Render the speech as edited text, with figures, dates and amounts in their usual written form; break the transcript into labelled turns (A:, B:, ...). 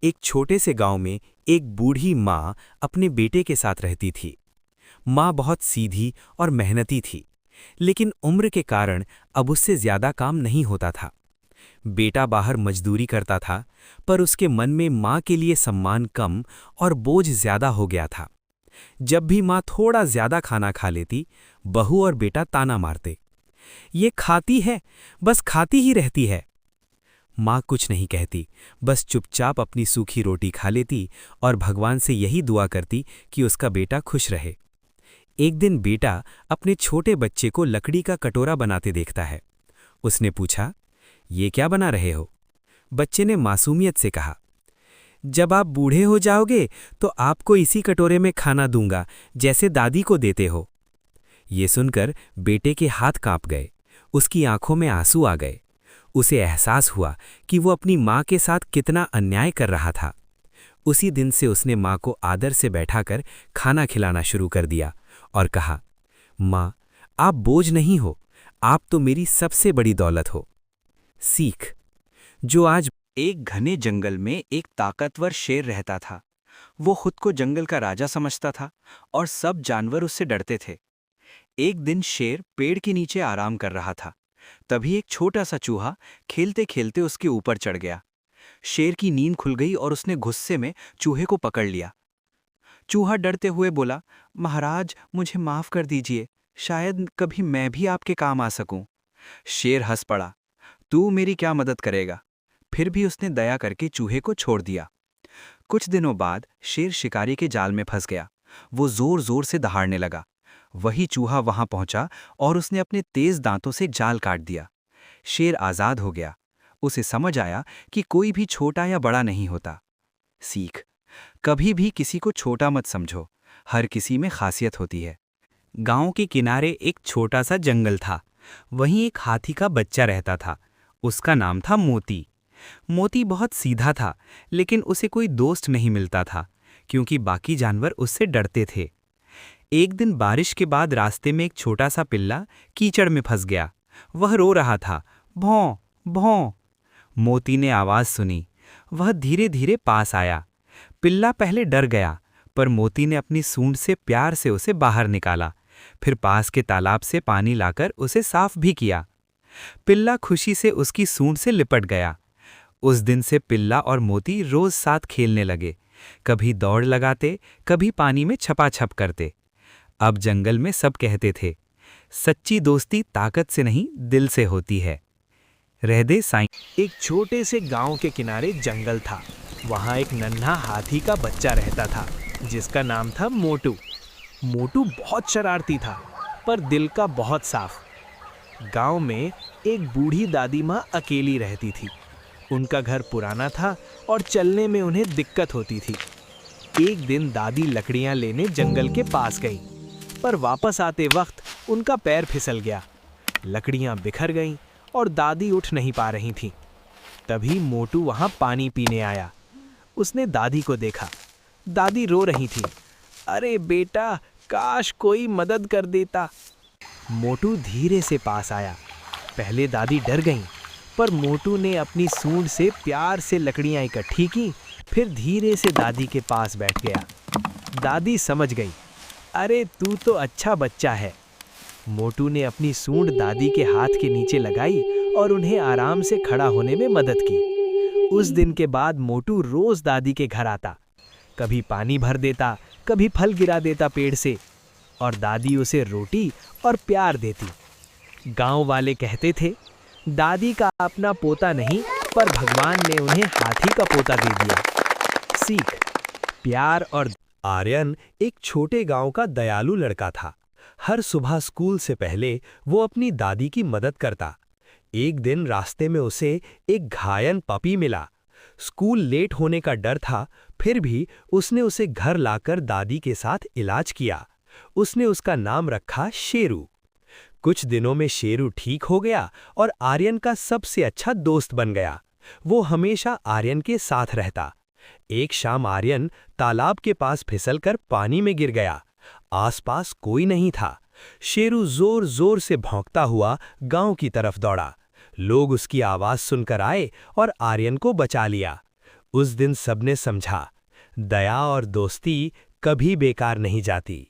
A: एक छोटे से गांव में एक बूढ़ी माँ अपने बेटे के साथ रहती थी। माँ बहुत सीधी और मेहनती थी, लेकिन उम्र के कारण अब उससे ज्यादा काम नहीं होता था। बेटा बाहर मजदूरी करता था, पर उसके मन में माँ के लिए सम्मान कम और बोझ ज्यादा हो गया था। जब भी माँ थोड़ा ज्यादा खाना खा लेती, बहू और बेटा ताना मारते, ये खाती है, बस खाती ही रहती है। माँ कुछ नहीं कहती, बस चुपचाप अपनी सूखी रोटी खा लेती और भगवान से यही दुआ करती कि उसका बेटा खुश रहे। एक दिन बेटा अपने छोटे बच्चे को लकड़ी का कटोरा बनाते देखता है। उसने पूछा, ये क्या बना रहे हो? बच्चे ने मासूमियत से कहा, जब आप बूढ़े हो जाओगे तो आपको इसी कटोरे में खाना दूंगा, जैसे दादी को देते हो। ये सुनकर बेटे के हाथ कांप गए, उसकी आंखों में आंसू आ गए। उसे एहसास हुआ कि वो अपनी माँ के साथ कितना अन्याय कर रहा था। उसी दिन से उसने माँ को आदर से बैठाकर खाना खिलाना शुरू कर दिया और कहा, माँ, आप बोझ नहीं हो, आप तो मेरी सबसे बड़ी दौलत हो। सीख। जो आज एक घने जंगल में एक ताकतवर शेर रहता था। वो खुद को जंगल का राजा समझता था और सब जानवर उससे डरते थे। एक दिन शेर पेड़ के नीचे आराम कर रहा था। तभी एक छोटा सा चूहा खेलते खेलते उसके ऊपर चढ़ गया। शेर की नींद खुल गई और उसने गुस्से में चूहे को पकड़ लिया। चूहा डरते हुए बोला, महाराज, मुझे माफ कर दीजिए, शायद कभी मैं भी आपके काम आ सकूं। शेर हंस पड़ा, तू मेरी क्या मदद करेगा? फिर भी उसने दया करके चूहे को छोड़ दिया। कुछ दिनों बाद शेर शिकारी के जाल में फंस गया। वो जोर जोर से दहाड़ने लगा। वही चूहा वहां पहुंचा और उसने अपने तेज दांतों से जाल काट दिया। शेर आजाद हो गया। उसे समझ आया कि कोई भी छोटा या बड़ा नहीं होता। सीख। कभी भी किसी को छोटा मत समझो, हर किसी में खासियत होती है। गांव के किनारे एक छोटा सा जंगल था। वहीं एक हाथी का बच्चा रहता था। उसका नाम था मोती। मोती बहुत सीधा था, लेकिन उसे कोई दोस्त नहीं मिलता था, क्योंकि बाकी जानवर उससे डरते थे। एक दिन बारिश के बाद रास्ते में एक छोटा सा पिल्ला कीचड़ में फंस गया। वह रो रहा था, भौं भौं। मोती ने आवाज सुनी। वह धीरे धीरे पास आया। पिल्ला पहले डर गया, पर मोती ने अपनी सूंड से प्यार से उसे बाहर निकाला। फिर पास के तालाब से पानी लाकर उसे साफ भी किया। पिल्ला खुशी से उसकी सूंड से लिपट गया। उस दिन से पिल्ला और मोती रोज साथ खेलने लगे। कभी दौड़ लगाते, कभी पानी में छपाछप करते। अब जंगल में सब कहते थे, सच्ची दोस्ती ताकत से नहीं, दिल से होती है। रहदे साईं।
B: एक छोटे से गांव के किनारे जंगल था। वहां एक नन्हा हाथी का बच्चा रहता था, जिसका नाम था मोटू। मोटू बहुत शरारती था, पर दिल का बहुत साफ। गांव में एक बूढ़ी दादी माँ अकेली रहती थी। उनका घर पुराना था और चलने में उन्हें दिक्कत होती थी। एक दिन दादी लकड़ियां लेने जंगल के पास गई, पर वापस आते वक्त उनका पैर फिसल गया। लकड़ियां बिखर गईं और दादी उठ नहीं पा रही थीं। तभी मोटू वहां पानी पीने आया। उसने दादी को देखा। दादी रो रही थी। अरे बेटा, काश कोई मदद कर देता। मोटू धीरे से पास आया। पहले दादी डर गईं, पर मोटू ने अपनी सूंड से प्यार से लकड़ियां इकट्ठी की, फिर धीरे से दादी के पास बैठ गया। दादी समझ गई, अरे तू तो अच्छा बच्चा है। मोटू ने अपनी सूंड दादी के हाथ के नीचे लगाई और उन्हें आराम से खड़ा होने में मदद की। उस दिन के बाद मोटू रोज दादी के घर आता। कभी पानी भर देता, कभी फल गिरा देता पेड़ से, और दादी उसे रोटी और प्यार देती। गांव वाले कहते थे, दादी का अपना पोता नहीं, पर भगवान ने उन्हें हाथी का पोता दे दिया। सीख। प्यार और।
C: आर्यन एक छोटे गांव का दयालु लड़का था। हर सुबह स्कूल से पहले वो अपनी दादी की मदद करता। एक दिन रास्ते में उसे एक घायल पपी मिला। स्कूल लेट होने का डर था, फिर भी उसने उसे घर लाकर दादी के साथ इलाज किया। उसने उसका नाम रखा शेरू। कुछ दिनों में शेरू ठीक हो गया और आर्यन का सबसे अच्छा दोस्त बन गया। वो हमेशा आर्यन के साथ रहता। एक शाम आर्यन तालाब के पास फिसलकर पानी में गिर गया। आसपास कोई नहीं था। शेरू जोर जोर से भौंकता हुआ गांव की तरफ दौड़ा। लोग उसकी आवाज सुनकर आए और आर्यन को बचा लिया। उस दिन सबने समझा, दया और दोस्ती कभी बेकार नहीं जाती।